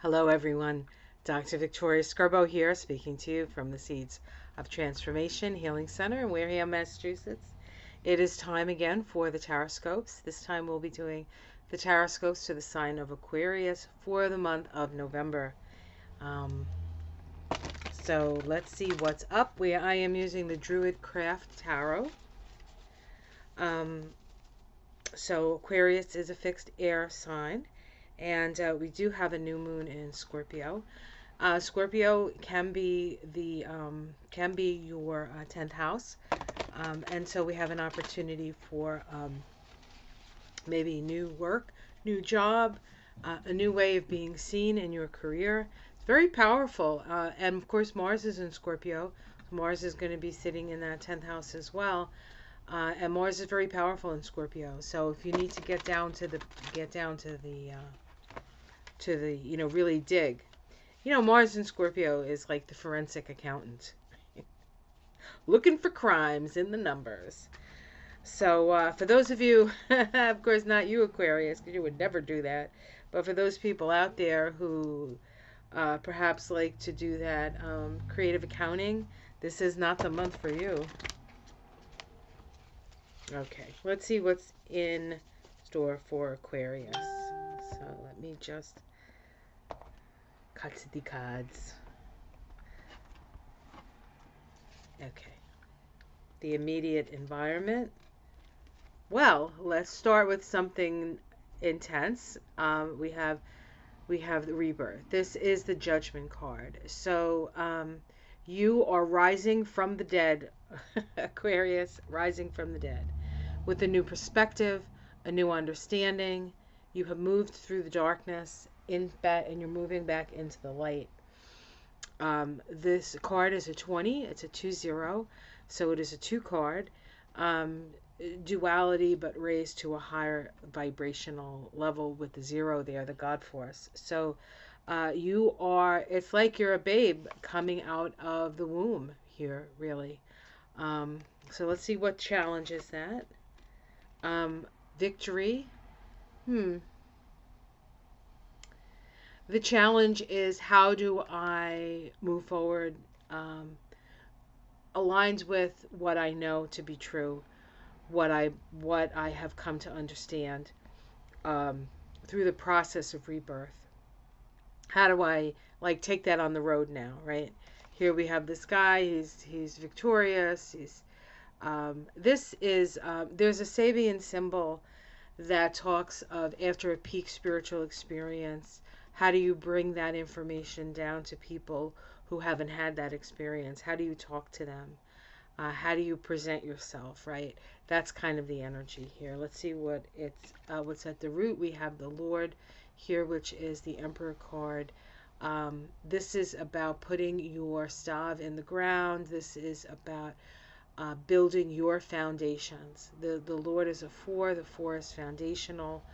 Hello, everyone. Dr. Victoria Scurbo here, speaking to you from the Seeds of Transformation Healing Center in Wareham, Massachusetts. It is time again for the Taroscopes. This time we'll be doing the Taroscopes to the sign of Aquarius for the month of November. So let's see what's up. I am using the Druid Craft Tarot. So Aquarius is a fixed air sign. And we do have a new moon in Scorpio. Scorpio can be your 10th house, and so we have an opportunity for maybe new work, new job, a new way of being seen in your career. It's very powerful, and of course Mars is in Scorpio. Mars is going to be sitting in that 10th house as well. And Mars is very powerful in Scorpio. So if you need to get down to the really dig. Mars in Scorpio is like the forensic accountant. Looking for crimes in the numbers. So for those of you, of course not you Aquarius, because you would never do that, but for those people out there who perhaps like to do that creative accounting, this is not the month for you. Okay, let's see what's in store for Aquarius. So let me just cut the cards. Okay. The immediate environment. Well, let's start with something intense. We have the rebirth. This is the Judgment card. So you are rising from the dead, Aquarius, rising from the dead, with a new perspective, a new understanding. You have moved through the darkness and you're moving back into the light. This card is a 20. It's a 2-0, so it is a 2 card. Duality, but raised to a higher vibrational level with the 0 there, the God Force. So it's like you're a babe coming out of the womb here, really. So let's see what challenges that. Victory. The challenge is, how do I move forward? Aligns with what I know to be true, what I have come to understand through the process of rebirth. How do I take that on the road now, right? Here we have this guy. He's victorious. There's a Sabian symbol that talks of, after a peak spiritual experience, how do you bring that information down to people who haven't had that experience? How do you talk to them? How do you present yourself, right? That's kind of the energy here. Let's see what's at the root. We have the Lord here, which is the Emperor card. This is about putting your staff in the ground. This is about building your foundations. The Lord is a 4. The 4 is foundational.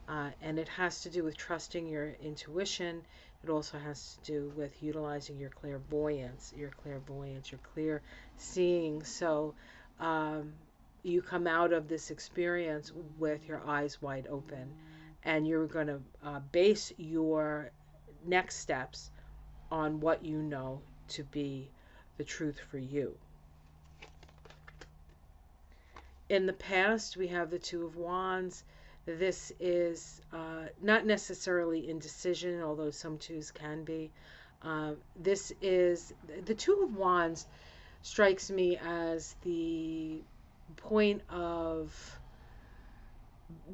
And it has to do with trusting your intuition. It also has to do with utilizing your clairvoyance, your clear seeing. So you come out of this experience with your eyes wide open, and you're going to base your next steps on what you know to be the truth for you. In the past, we have the 2 of Wands. This is not necessarily indecision, although some 2s can be. This is the 2 of Wands strikes me as the point of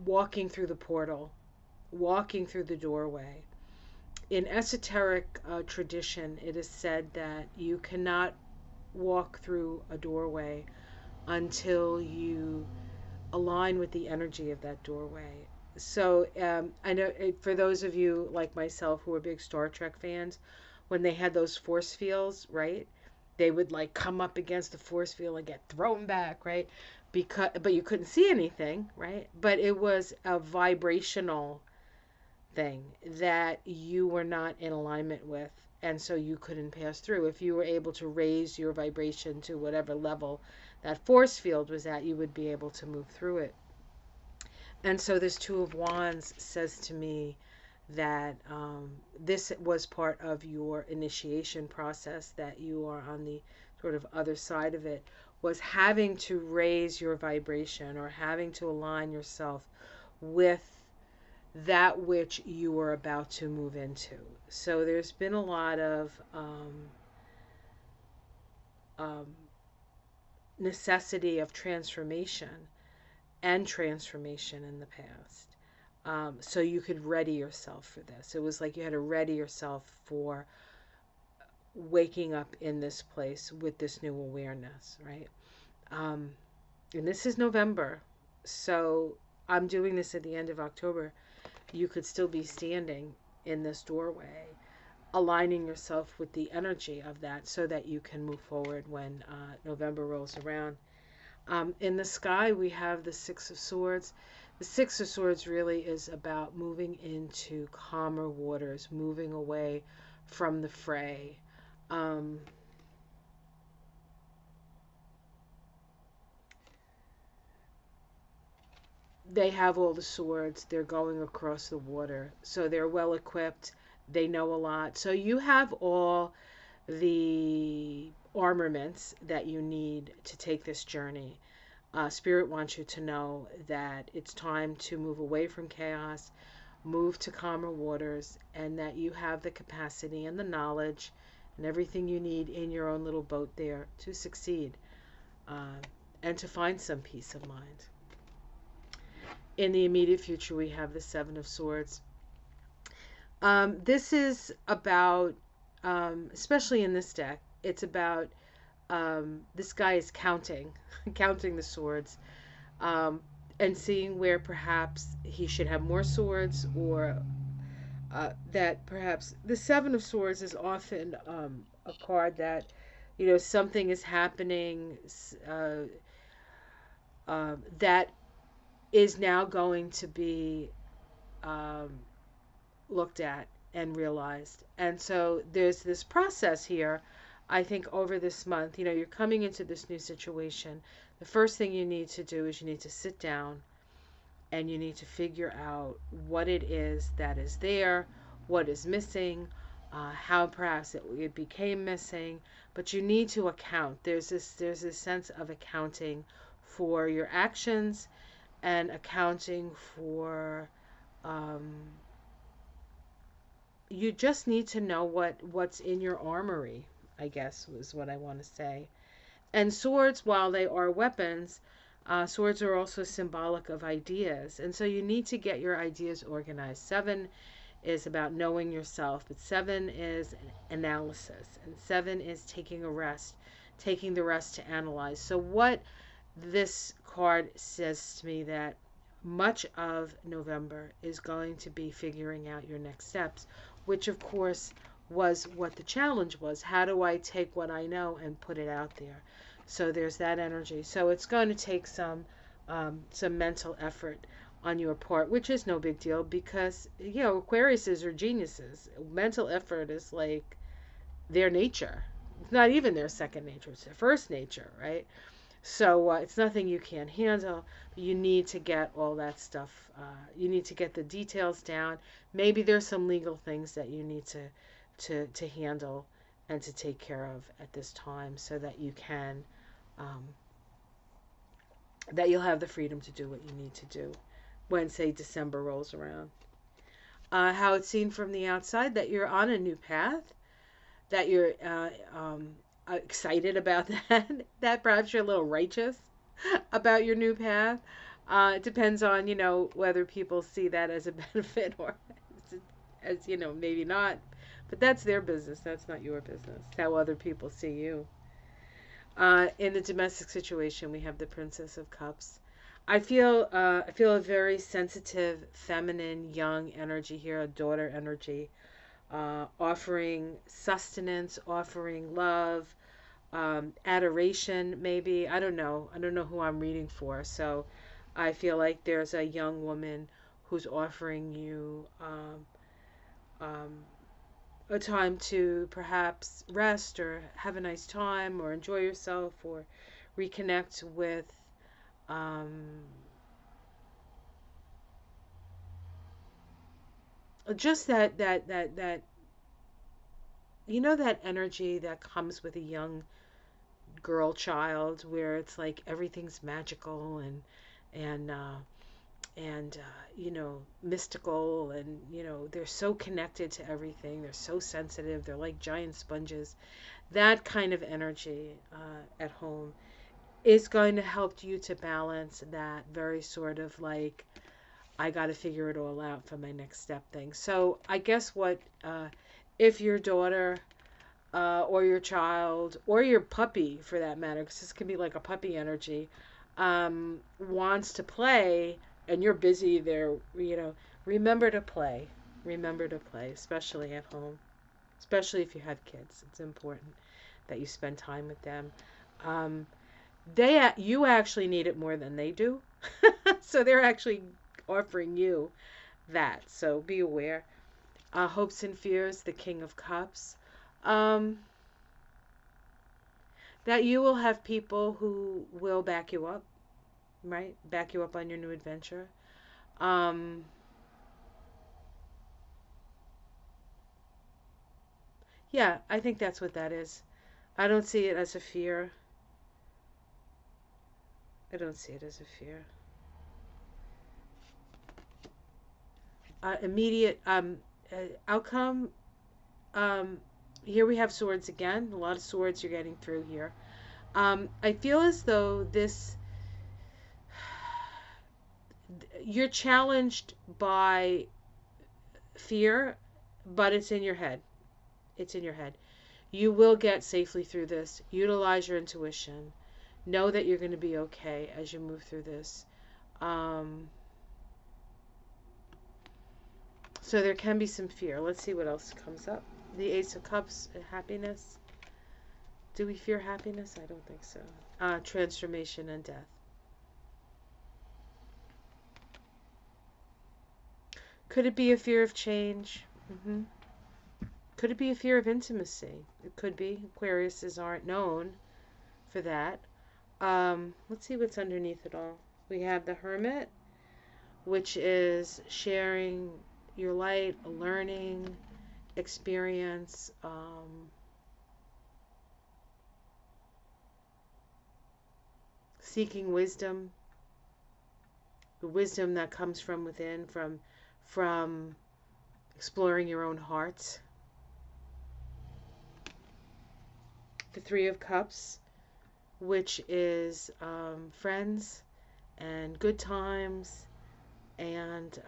walking through the portal, walking through the doorway. In esoteric tradition, it is said that you cannot walk through a doorway until you align with the energy of that doorway. So I know for those of you like myself who are big Star Trek fans, when they had those force fields, right, they would come up against the force field and get thrown back, right? But you couldn't see anything, right? But it was a vibrational thing that you were not in alignment with, and so you couldn't pass through. If you were able to raise your vibration to whatever level that force field was at, you would be able to move through it. And so this 2 of Wands says to me that this was part of your initiation process, that you are on the sort of other side of it, was having to raise your vibration or having to align yourself with that which you were about to move into. So there's been a lot of um, necessity of transformation and transformation in the past. So you could ready yourself for this. It was like you had to ready yourself for waking up in this place with this new awareness, right? Um, and this is November. So I'm doing this at the end of October. You could still be standing in this doorway, aligning yourself with the energy of that so that you can move forward when November rolls around. In the sky, we have the Six of Swords. The Six of Swords really is about moving into calmer waters, moving away from the fray. Um, they have all the swords. They're going across the water. So they're well equipped. They know a lot. So you have all the armaments that you need to take this journey. Spirit wants you to know that it's time to move away from chaos, move to calmer waters, and that you have the capacity and the knowledge and everything you need in your own little boat there to succeed uh, and to find some peace of mind. In the immediate future, we have the Seven of Swords. This is about, especially in this deck, it's about this guy is counting, counting the swords, um, and seeing where perhaps he should have more swords, or that perhaps the Seven of Swords is often a card that, something is happening that is now going to be um, looked at and realized. And so there's this process here. I think over this month, you're coming into this new situation. The first thing you need to do is you need to sit down and you need to figure out what it is that is there, what is missing, how perhaps it became missing. But you need to account. There's this sense of accounting for your actions and accounting for um, you just need to know what's in your armory, I guess was what I want to say. And swords, while they are weapons, swords are also symbolic of ideas. And so you need to get your ideas organized. Seven is about knowing yourself, but seven is analysis, and seven is taking a rest, taking the rest to analyze. So what this card says to me, that much of November is going to be figuring out your next steps, which of course was what the challenge was. How do I take what I know and put it out there? So there's that energy. So it's going to take some mental effort on your part, which is no big deal because Aquariuses are geniuses. Mental effort is like their nature. It's not even their second nature; it's their first nature, right? So it's nothing you can't handle. But you need to get all that stuff. You need to get the details down. Maybe there's some legal things that you need to handle and to take care of at this time, so that you can um, that you'll have the freedom to do what you need to do when, say, December rolls around. How it's seen from the outside, that you're on a new path, that you're excited about that, that perhaps you're a little righteous about your new path. It depends on, whether people see that as a benefit or maybe not. But that's their business. That's not your business. How other people see you. In the domestic situation, we have the Princess of Cups. I feel a very sensitive, feminine, young energy here, a daughter energy, offering sustenance, offering love, adoration, maybe. I don't know. I don't know who I'm reading for. So I feel like there's a young woman who's offering you um, a time to perhaps rest or have a nice time or enjoy yourself or reconnect with um, just that you know, that energy that comes with a young girl child, where it's like everything's magical and you know, mystical, and you know, they're so connected to everything, they're so sensitive, they're like giant sponges. That kind of energy at home is going to help you to balance that very sort of like, I got to figure it all out for my next step thing. So I guess what, if your daughter or your child or your puppy, for that matter, because this can be like a puppy energy, wants to play and you're busy there, you know, remember to play. Remember to play, especially at home, especially if you have kids. It's important that you spend time with them. Um, you actually need it more than they do. So they're actually offering you that. So be aware. Hopes and fears, the King of Cups. Um, that you will have people who will back you up, right? Back you up on your new adventure. Um, yeah, I think that's what that is. I don't see it as a fear. I don't see it as a fear. Immediate outcome. Um, Here we have swords again. A lot of swords you're getting through here. I feel as though this, you're challenged by fear, but it's in your head. It's in your head. You will get safely through this. Utilize your intuition. Know that you're going to be okay as you move through this. Um, so there can be some fear. Let's see what else comes up. The Ace of Cups, happiness. Do we fear happiness? I don't think so. Transformation and death. Could it be a fear of change? Hmm. Could it be a fear of intimacy? It could be. Aquariuses aren't known for that. Let's see what's underneath it all. We have the Hermit, which is sharing your light, learning, experience, seeking wisdom, the wisdom that comes from within, from exploring your own heart. The Three of Cups, which is friends and good times and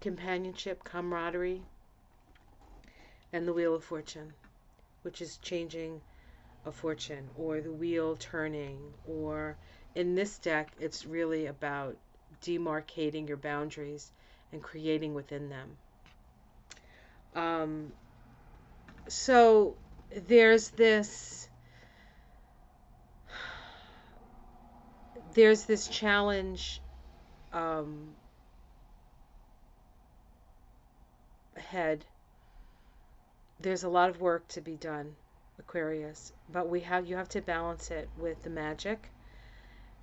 companionship, camaraderie, and the Wheel of Fortune, which is changing a fortune, or the wheel turning, or in this deck, it's really about demarcating your boundaries and creating within them. Um, so there's this challenge um, ahead. There's a lot of work to be done, Aquarius, but you have to balance it with the magic,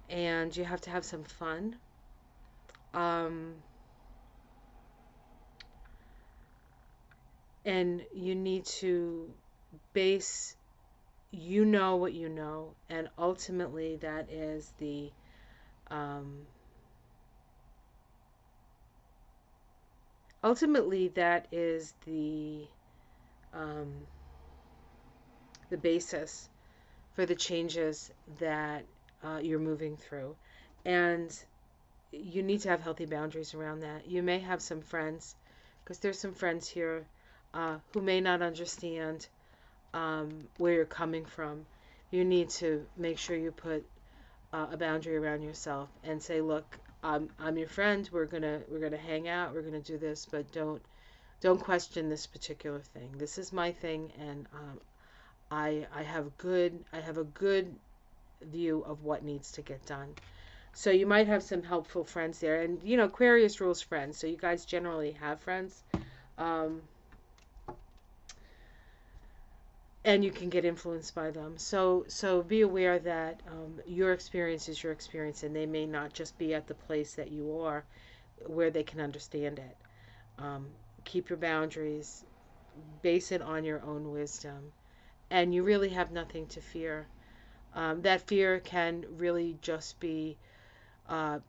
and you have to have some fun. Um, and you need to base, you know what you know, and ultimately that is um, the um, the basis for the changes that you're moving through. And you need to have healthy boundaries around that. You may have some friends, because there's some friends here who may not understand where you're coming from. You need to make sure you put a boundary around yourself and say, look, I'm your friend. We're gonna hang out. We're gonna do this, but don't question this particular thing. This is my thing, and I have a good view of what needs to get done. So you might have some helpful friends there, and you know, Aquarius rules friends, so you guys generally have friends. Um, and you can get influenced by them. So be aware that your experience is your experience, and they may not just be at the place that you are where they can understand it. Um, Keep your boundaries, base it on your own wisdom, and you really have nothing to fear. That fear can really just be,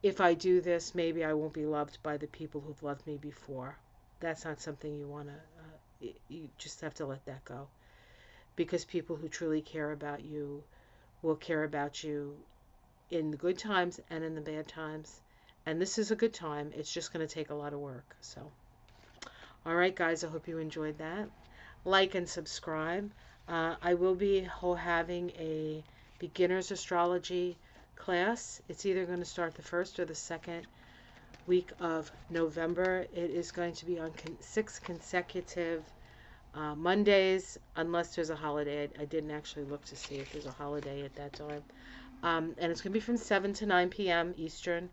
if I do this, maybe I won't be loved by the people who've loved me before. That's not something you want to, you just have to let that go. Because people who truly care about you will care about you in the good times and in the bad times. And this is a good time. It's just going to take a lot of work. So, all right, guys, I hope you enjoyed that. Like and subscribe. I will be having a beginner's astrology class. It's either going to start the first or the second week of November. It is going to be on 6 consecutive Mondays, unless there's a holiday. I didn't actually look to see if there's a holiday at that time. And it's going to be from 7 to 9 p.m. Eastern.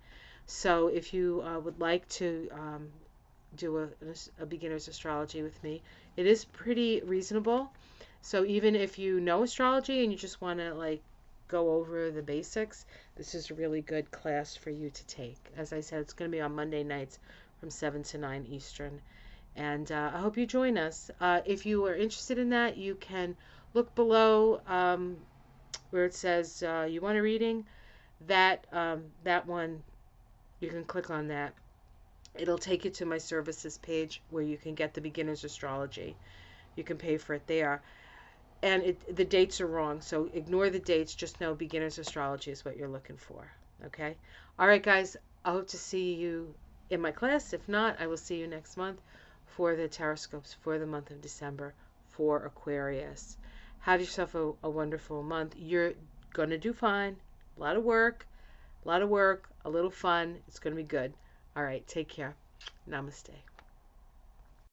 So if you would like to do a beginner's astrology with me, it is pretty reasonable. So even if you know astrology and you just want to like go over the basics, this is a really good class for you to take. As I said, it's going to be on Monday nights from 7 to 9 Eastern. And I hope you join us. If you are interested in that, you can look below where it says you want a reading. That one, you can click on that. It'll take you to my services page where you can get the beginner's astrology. You can pay for it there. And the dates are wrong, so ignore the dates. Just know beginner's astrology is what you're looking for. Okay? All right, guys. I hope to see you in my class. If not, I will see you next month for the Taroscopes for the month of December for Aquarius. Have yourself a wonderful month. You're going to do fine. A lot of work, a little fun. It's going to be good. All right, take care. Namaste.